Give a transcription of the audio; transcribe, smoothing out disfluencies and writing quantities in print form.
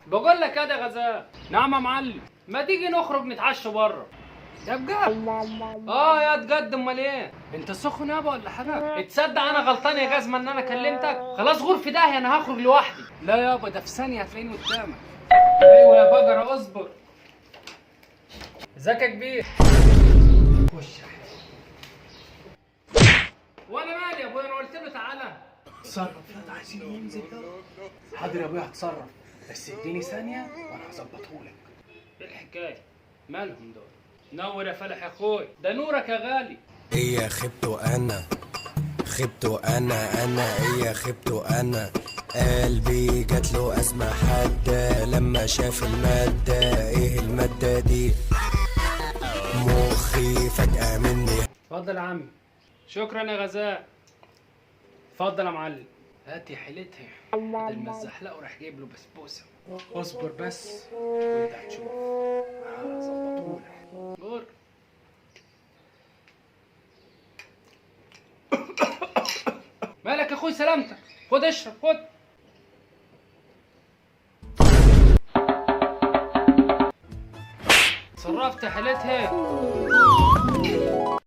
بقول لك يا غزال. نعم يا معلم. ما تيجي نخرج نتعشى بره؟ يا بجد؟ يا تقد. امال ايه؟ انت سخن يابا ولا حاجه؟ تصدق انا غلطان يا جزمه ان انا كلمتك. خلاص غور في داهيه، انا هخرج لوحدي. لا يابا، ده في ثانيه هتلاقيني قدامك. ايوه يا بقره اصبر. ازيك يا كبير؟ خش يا حبيبي. وانا مالي يا ابويا؟ انا قلت له تعالى. اتصرف يا، عايزين ننزل يلا. حاضر يا ابويا هتصرف، بس اديني ثانيه وانا هظبطهولك. ايه الحكايه؟ مالهم دول؟ نور يا فلح يا اخوي، ده نورك يا غالي. ايه خبت انا ايه خبت انا. قلبي جات له ازمه حاده لما شاف الماده. ايه الماده دي؟ مخي فجاه مني. اتفضل يا عمي. شكرا يا غزال. اتفضل يا معلم. هات يا حيلتها. بدل ما الزحلقه راح جايب له بسبوسه. اصبر بس وانت هتشوف. هظبطهولك. اصبر. مالك يا اخوي؟ سلامتك. خد اشرب، خد. صرفت حيلتها.